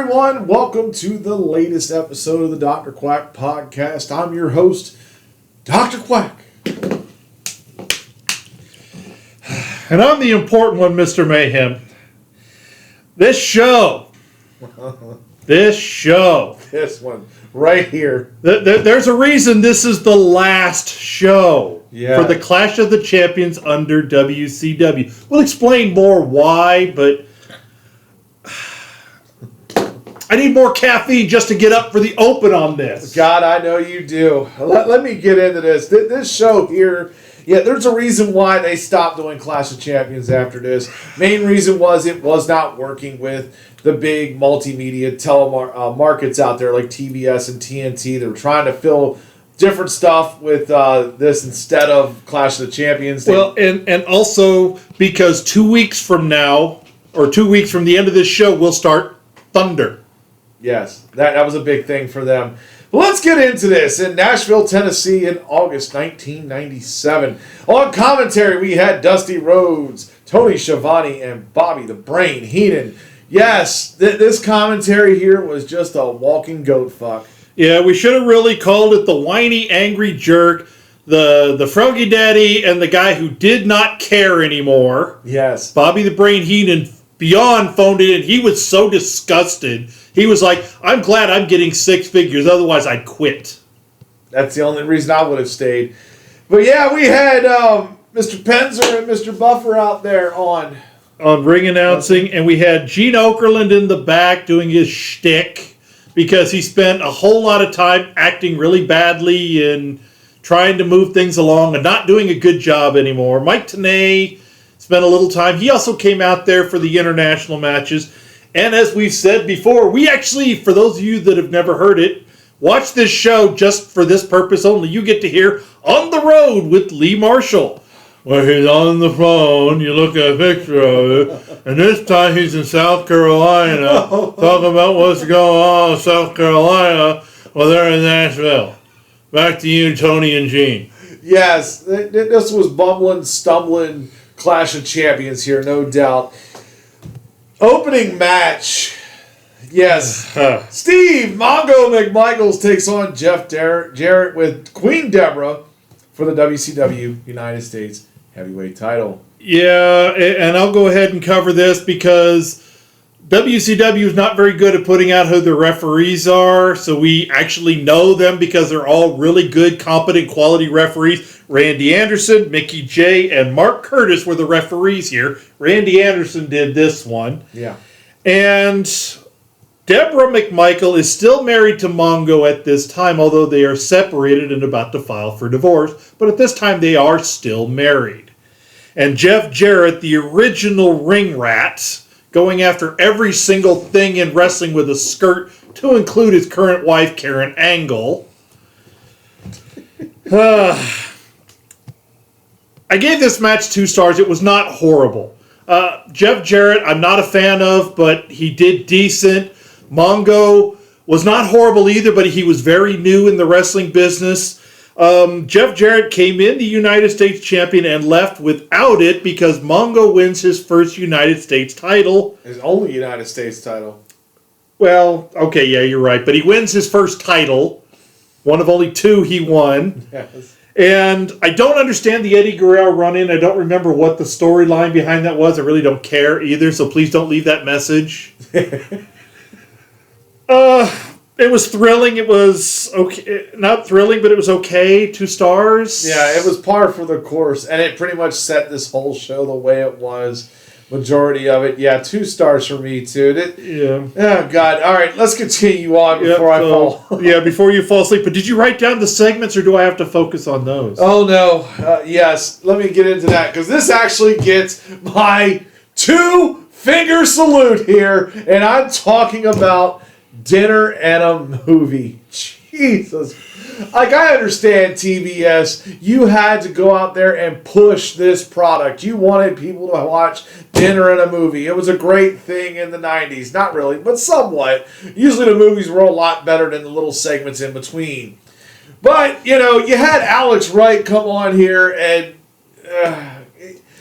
everyone. Welcome to the latest episode of the Dr. Quack podcast. I'm your host, Dr. Quack. And I'm the important one, Mr. Mayhem. This one right here. There's a reason this is the last show for the Clash of the Champions under WCW. We'll explain more why, but I need more caffeine just to get up for the open on this. God, I know you do. Let me get into this. This show here, there's a reason why they stopped doing Clash of Champions after this. Main reason was it was not working with the big multimedia markets out there like TBS and TNT. They were trying to fill different stuff with this instead of Clash of the Champions. And also because 2 weeks from now, or 2 weeks from the end of this show, we'll start Thunder. Yes, that was a big thing for them. But let's get into this. In Nashville, Tennessee in August 1997. On commentary, we had Dusty Rhodes, Tony Schiavone, and Bobby the Brain Heenan. Yes, this commentary here was just a walking goat fuck. Yeah, we should have really called it the whiny, angry jerk, the Froggy Daddy, and the guy who did not care anymore. Yes. Bobby the Brain Heenan beyond phoned it in. He was so disgusted. He was like, I'm glad I'm getting six figures, otherwise I'd quit. That's the only reason I would have stayed. But yeah, we had Mr. Penzer and Mr. Buffer out there on ring announcing, and we had Gene Okerlund in the back doing his shtick because he spent a whole lot of time acting really badly and trying to move things along and not doing a good job anymore. Mike Tenay spent a little time. He also came out there for the international matches. And as we've said before, we actually, for those of you that have never heard it, watch this show just for this purpose only. You get to hear On the Road with Lee Marshall, where he's on the phone, you look at a picture of it, and this time he's in South Carolina, talking about what's going on in South Carolina while they're in Nashville. Back to you, Tony and Gene. Yes, this was bumbling, stumbling Clash of Champions here, no doubt. Opening match. Yes. Steve Mongo McMichaels takes on Jeff Jarrett with Queen Deborah for the WCW United States Heavyweight title. Yeah, and I'll go ahead and cover this because WCW is not very good at putting out who the referees are, so we actually know them because they're all really good, competent, quality referees. Randy Anderson, Mickey J, and Mark Curtis were the referees here. Randy Anderson did this one. Yeah. And Deborah McMichael is still married to Mongo at this time, although they are separated and about to file for divorce. But at this time, they are still married. And Jeff Jarrett, the original ring rat, going after every single thing in wrestling with a skirt, to include his current wife, Karen Angle. I gave this match 2 stars. It was not horrible. Jeff Jarrett, I'm not a fan of, but he did decent. Mongo was not horrible either, but he was very new in the wrestling business. Jeff Jarrett came in the United States champion and left without it because Mongo wins his first United States title. His only United States title. Well, okay, yeah, you're right. But he wins his first title. One of only 2 he won. Yes. And I don't understand the Eddie Guerrero run-in. I don't remember what the storyline behind that was. I really don't care either, so please don't leave that message. It was thrilling. It was okay. Not thrilling, but it was okay. 2 stars. Yeah, it was par for the course, and it pretty much set this whole show the way it was. Majority of it. Yeah, 2 stars for me, too. Yeah. Oh, God. All right, let's continue on before I fall. Yeah, before you fall asleep. But did you write down the segments, or do I have to focus on those? Oh, no. Yes, let me get into that, because this actually gets my 2-finger salute here, and I'm talking about Dinner and a Movie. Jesus. Like, I understand TBS. You had to go out there and push this product. You wanted people to watch Dinner and a Movie. It was a great thing in the 90s. Not really, but somewhat. Usually the movies were a lot better than the little segments in between. But, you had Alex Wright come on here, and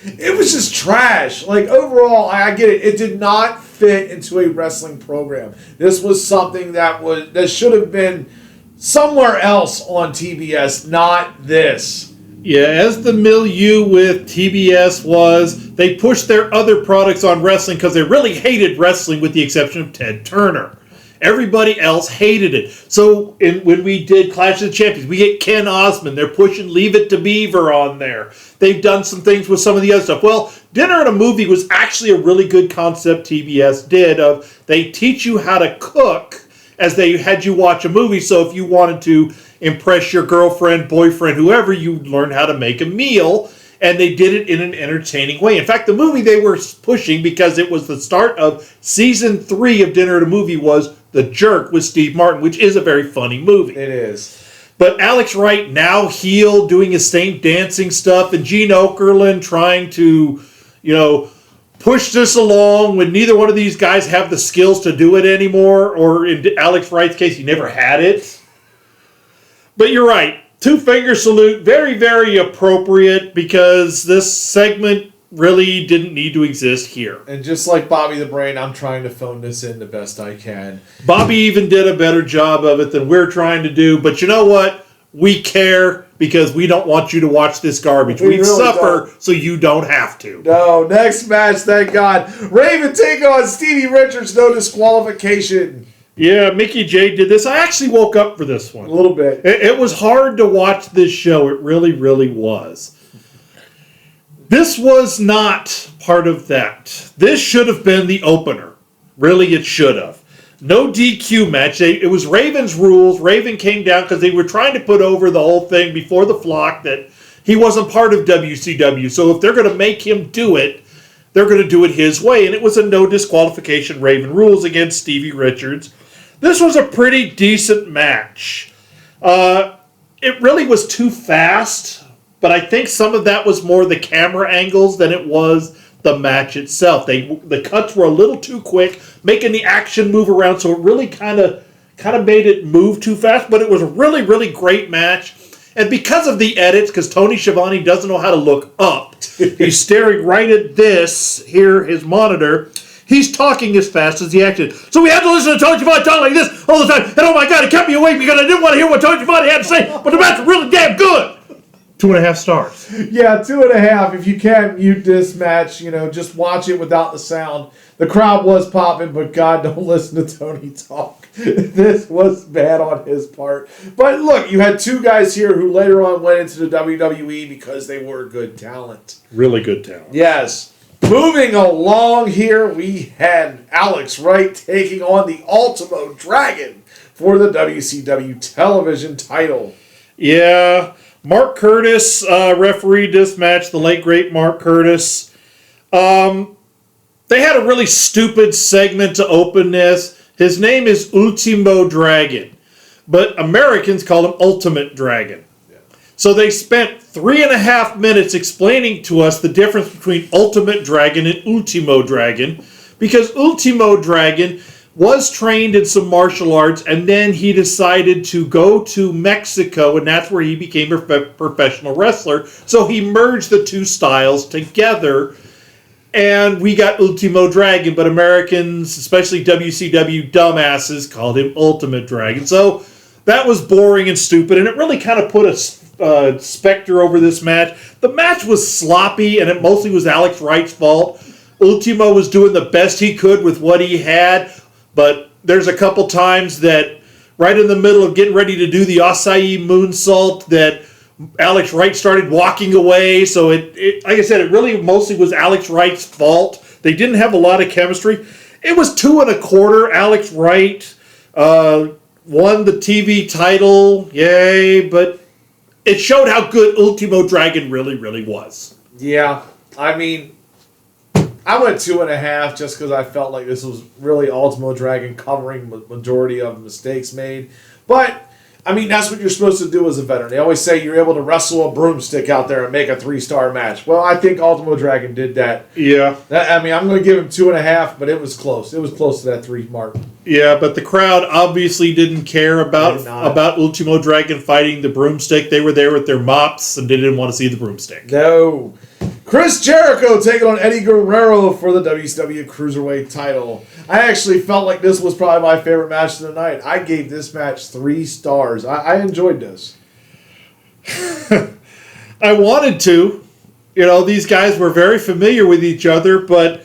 it was just trash. Like, overall, I get it. It did not fit fit into a wrestling program. This was something that should have been somewhere else on TBS, not this. Yeah, as the milieu with TBS was, they pushed their other products on wrestling because they really hated wrestling with the exception of Ted Turner. Everybody else hated it. So when we did Clash of the Champions, we get Ken Osmond. They're pushing Leave It to Beaver on there. They've done some things with some of the other stuff. Well, Dinner and a Movie was actually a really good concept TBS did of they teach you how to cook as they had you watch a movie. So if you wanted to impress your girlfriend, boyfriend, whoever, you learn how to make a meal. And they did it in an entertaining way. In fact, the movie they were pushing, because it was the start of season 3 of Dinner and a Movie, was The Jerk with Steve Martin, which is a very funny movie. It is. But Alex Wright, now heel, doing his same dancing stuff, and Gene Okerlund trying to, push this along when neither one of these guys have the skills to do it anymore, or in Alex Wright's case, he never had it. But you're right. 2-finger salute, very, very appropriate, because this segment really didn't need to exist here. And just like Bobby the Brain, I'm trying to phone this in the best I can. Bobby even did a better job of it than we're trying to do, but you know what? We care because we don't want you to watch this garbage. We really suffer so you don't have to. No, next match, thank God. Raven take on Stevie Richards, no disqualification. Yeah, Mickey J did this. I actually woke up for this one. A little bit. It was hard to watch this show. It really, really was. This was not part of that. This should have been the opener. Really, it should have. No DQ match. It was Raven's rules. Raven came down because they were trying to put over the whole thing before the flock that he wasn't part of WCW. So if they're going to make him do it, they're going to do it his way. And it was a no disqualification Raven rules against Stevie Richards. This was a pretty decent match. It really was too fast, but I think some of that was more the camera angles than it was the match itself. The cuts were a little too quick, making the action move around, so it really kind of made it move too fast, but it was a really, really great match. And because of the edits, because Tony Schiavone doesn't know how to look up, he's staring right at this, here, his monitor. He's talking as fast as he acted. So we had to listen to Tony Schiavone talk like this all the time. And oh my God, it kept me awake because I didn't want to hear what Tony Schiavone had to say. But the match was really damn good. 2.5 stars. Yeah, 2.5. If you can mute this match, just watch it without the sound. The crowd was popping, but God, don't listen to Tony talk. This was bad on his part. But look, you had two guys here who later on went into the WWE because they were good talent. Really good talent. Yes. Moving along here, we had Alex Wright taking on the Ultimo Dragon for the WCW television title. Yeah, Mark Curtis refereed this match, the late great Mark Curtis. They had a really stupid segment to open this. His name is Ultimo Dragon, but Americans call him Ultimate Dragon. So they spent 3.5 minutes explaining to us the difference between Ultimate Dragon and Ultimo Dragon, because Ultimo Dragon was trained in some martial arts, and then he decided to go to Mexico, and that's where he became a professional wrestler. So he merged the two styles together, and we got Ultimo Dragon, but Americans, especially WCW dumbasses, called him Ultimate Dragon. So that was boring and stupid, and it really kind of put a specter over this match. The match was sloppy, and it mostly was Alex Wright's fault. Ultimo was doing the best he could with what he had, but there's a couple times that right in the middle of getting ready to do the acai moonsault that Alex Wright started walking away. So it like I said, it really mostly was Alex Wright's fault. They didn't have a lot of chemistry. It was 2.25. Alex Wright won the TV title, yay, but it showed how good Ultimo Dragon really, really was. Yeah, I mean, I went 2.5 just because I felt like this was really Ultimo Dragon covering the majority of mistakes made. But, I mean, that's what you're supposed to do as a veteran. They always say you're able to wrestle a broomstick out there and make a 3-star match. Well, I think Ultimo Dragon did that. Yeah. I'm going to give him 2.5, but it was close. It was close to that 3 mark. Yeah, but the crowd obviously didn't care about Ultimo Dragon fighting the broomstick. They were there with their mops and they didn't want to see the broomstick. No. Chris Jericho taking on Eddie Guerrero for the WCW Cruiserweight title. I actually felt like this was probably my favorite match of the night. I gave this match 3 stars. I enjoyed this. I wanted to. You know, these guys were very familiar with each other, but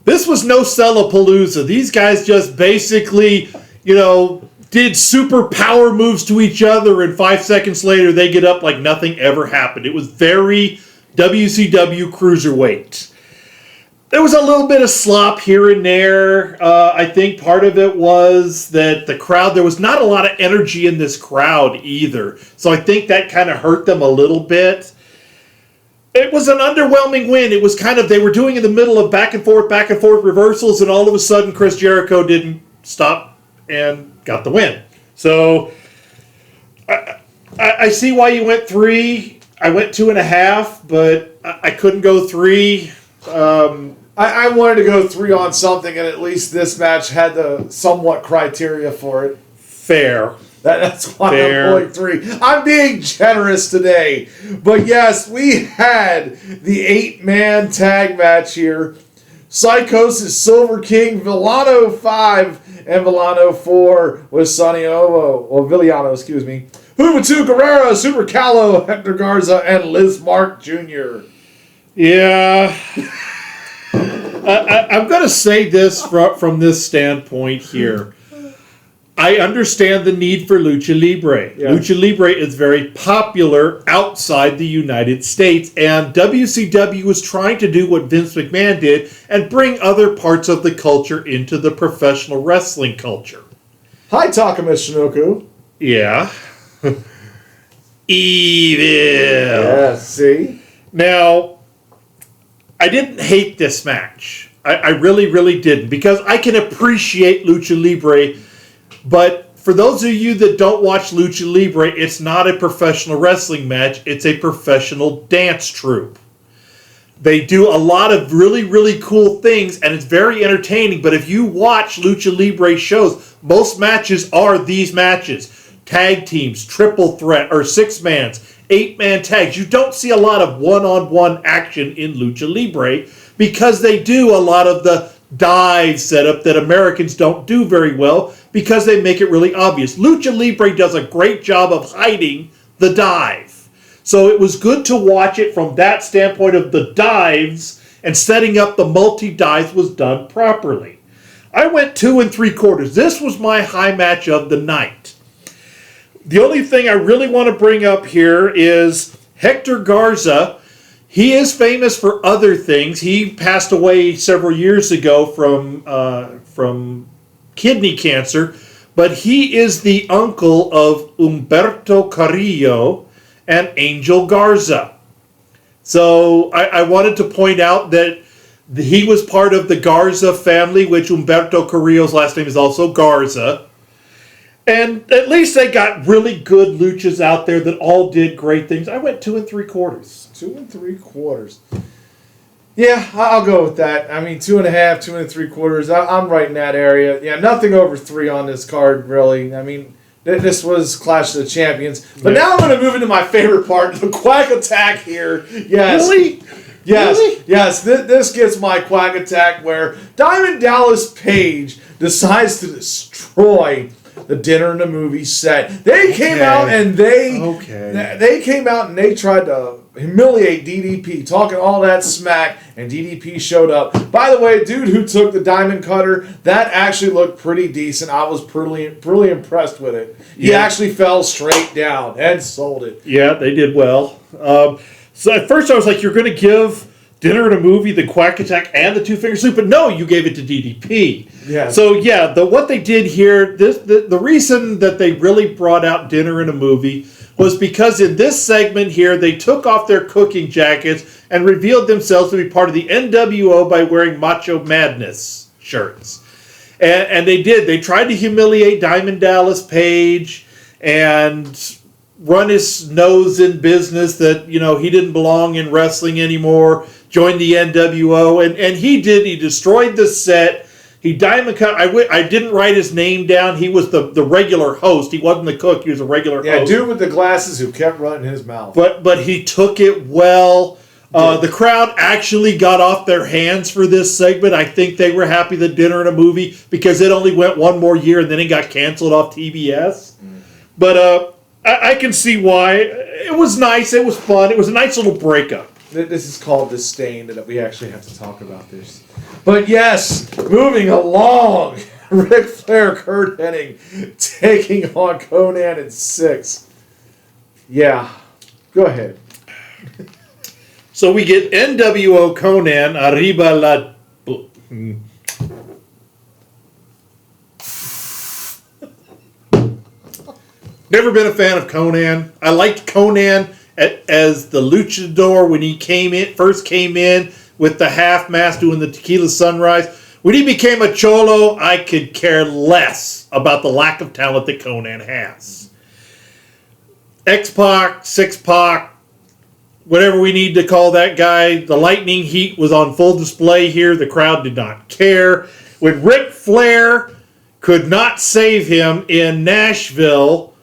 this was no Sellapalooza. These guys just basically, you know, did super power moves to each other, and 5 seconds later they get up like nothing ever happened. It was very WCW Cruiserweight. There was a little bit of slop here and there. I think part of it was that the crowd, there was not a lot of energy in this crowd either. So I think that kind of hurt them a little bit. It was an underwhelming win. It was kind of, they were doing in the middle of back and forth reversals, and all of a sudden Chris Jericho didn't stop and got the win. So I see why you went 3. I went 2.5, but I couldn't go 3. I wanted to go 3 on something, and at least this match had the somewhat criteria for it. Fair. That's why Fair. I'm going 3. I'm being generous today. But yes, we had the 8-man tag match here. Psychosis, Silver King, Villano 5, and Villano 4 with Sonny Ovo, or Villano, excuse me. Juventud Guerrero, Super Callo, Hector Garza, and Liz Mark Jr. Yeah. I'm going to say this from this standpoint here. I understand the need for Lucha Libre. Yeah. Lucha Libre is very popular outside the United States, and WCW was trying to do what Vince McMahon did and bring other parts of the culture into the professional wrestling culture. Hi, Takuma Shinoku. Yeah. Evil. Yeah, see? Now, I didn't hate this match. I really, really didn't, because I can appreciate Lucha Libre. But for those of you that don't watch Lucha Libre, it's not a professional wrestling match. It's a professional dance troupe. They do a lot of really, really cool things, and it's very entertaining. But if you watch Lucha Libre shows, most matches are these matches. Tag teams, triple threat, or 6-mans, 8-man tags. You don't see a lot of one-on-one action in Lucha Libre because they do a lot of the dive setup that Americans don't do very well because they make it really obvious. Lucha Libre does a great job of hiding the dive. So it was good to watch it from that standpoint of the dives, and setting up the multi-dives was done properly. I went 2 3/4. This was my high match of the night. The only thing I really want to bring up here is Hector Garza. He is famous for other things. He passed away several years ago from kidney cancer, but he is the uncle of Humberto Carrillo and Angel Garza. So I wanted to point out that he was part of the Garza family, which Humberto Carrillo's last name is also Garza. And at least they got really good luchas out there that all did great things. I went 2 3/4. 2 3/4. Yeah, I'll go with that. I mean, 2.5, 2 3/4. I'm right in that area. Yeah, nothing over 3 on this card, really. I mean, this was Clash of the Champions. But now I'm going to move into my favorite part, the Quack Attack here. Yes. Really? Yes, really? Yes. This gets my Quack Attack where Diamond Dallas Page decides to destroy the Dinner and the Movie set. They came out and they came out and they tried to humiliate DDP, talking all that smack, and DDP showed up. By the way, dude who took the diamond cutter, that actually looked pretty decent. I was pretty impressed with it. He actually fell straight down and sold it. Yeah, they did well. So at first I was like, you're going to give Dinner and a Movie the Quack Attack and the 2-finger soup, but no, you gave it to DDP. Yeah. So yeah, what they did here, the reason that they really brought out Dinner and a Movie was because in this segment here, they took off their cooking jackets and revealed themselves to be part of the NWO by wearing Macho Madness shirts. And they did. They tried to humiliate Diamond Dallas Page and run his nose in business that, you know, he didn't belong in wrestling anymore, joined the NWO, and he did. He destroyed the set. He diamond cut. I didn't write his name down. He was the regular host. He wasn't the cook. He was a regular host. Yeah, dude with the glasses who kept running his mouth. But he took it well. The crowd actually got off their hands for this segment. I think they were happy that Dinner and a Movie, because it only went one more year and then it got canceled off TBS. But I can see why. It was nice. It was fun. It was a nice little breakup. This is called disdain, that we actually have to talk about this. But yes, moving along, Ric Flair, Kurt Hennig taking on Conan in 6. Yeah, go ahead. So we get NWO Conan, Arriba la... Never been a fan of Conan. I liked Conan as the luchador when he first came in with the half mask doing the Tequila Sunrise. When he became a cholo, I could care less about the lack of talent that Conan has. X-Pac, 6-Pac, whatever we need to call that guy, the lightning heat was on full display here. The crowd did not care. When Ric Flair could not save him in Nashville,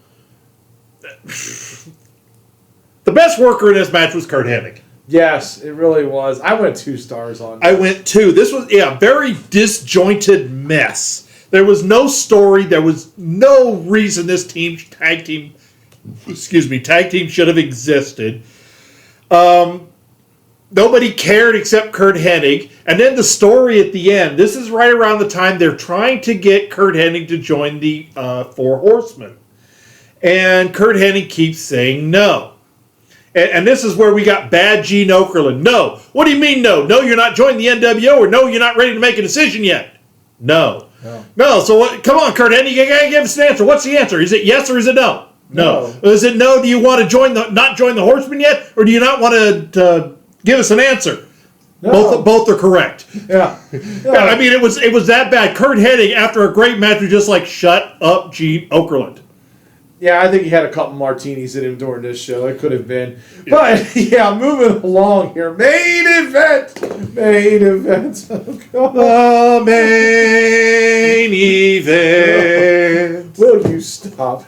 the best worker in this match was Kurt Hennig. Yes, it really was. I went 2 stars on I went 2. This was, a very disjointed mess. There was no story. There was no reason this tag team should have existed. Nobody cared except Kurt Hennig. And then the story at the end. This is right around the time they're trying to get Kurt Hennig to join the Four Horsemen. And Kurt Hennig keeps saying no. And this is where we got bad Gene Okerlund. No. What do you mean no? No, you're not joining the NWO, or no, you're not ready to make a decision yet. No. No, so what? Come on, Kurt Hennig, you gotta give us an answer. What's the answer? Is it yes or is it no? No. Is it no? Do you want to not join the Horsemen yet, or do you not want to give us an answer? No. Both are correct. Yeah. I mean, it was that bad. Kurt Hennig, after a great match, was just like, shut up, Gene Okerlund. Yeah, I think he had a couple martinis in him during this show. It could have been. But, yeah, moving along here. Main event. Oh, God. The main event. Will you stop?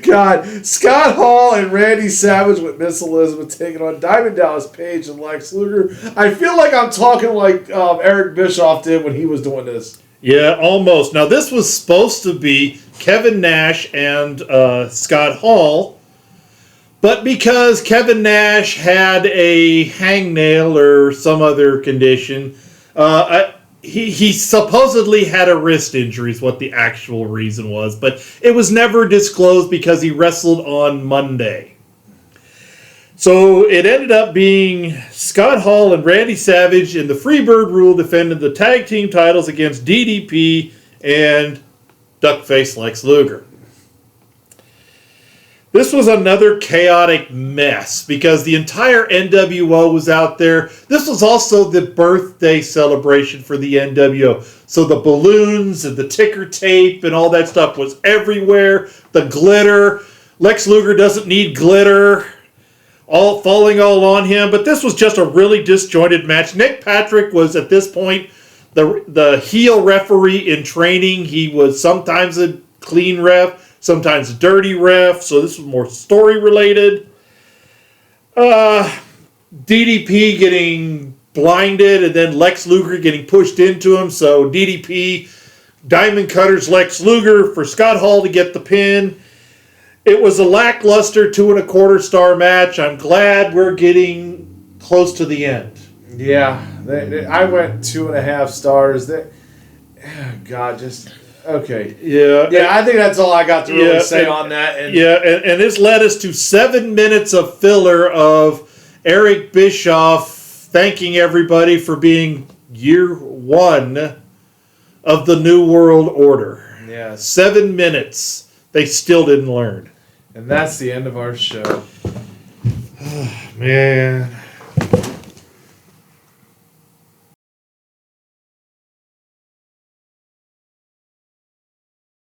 God. Scott Hall and Randy Savage with Miss Elizabeth taking on Diamond Dallas Page and Lex Luger. I feel like I'm talking like Eric Bischoff did when he was doing this. Yeah, almost. Now, this was supposed to be Kevin Nash and Scott Hall, but because Kevin Nash had a hangnail or some other condition, he supposedly had a wrist injury is what the actual reason was, but it was never disclosed because he wrestled on Monday. So it ended up being Scott Hall and Randy Savage in the Freebird rule defending the tag team titles against DDP and Duckface Lex Luger. This was another chaotic mess because the entire NWO was out there. This was also the birthday celebration for the NWO. So the balloons and the ticker tape and all that stuff was everywhere. The glitter. Lex Luger doesn't need glitter. All falling all on him, but this was just a really disjointed match. Nick Patrick was at this point the heel referee in training. He was sometimes a clean ref, sometimes a dirty ref, so this was more story related. DDP getting blinded and then Lex Luger getting pushed into him, so DDP diamond cutters Lex Luger for Scott Hall to get the pin. It was a lackluster 2.25 star match. I'm glad we're getting close to the end. Yeah, I went 2.5 stars. God, just okay. Yeah. I think that's all I got to really say on that. And this led us to 7 minutes of filler of Eric Bischoff thanking everybody for being year 1 of the New World Order. Yeah, 7 minutes. They still didn't learn. And that's the end of our show. Man.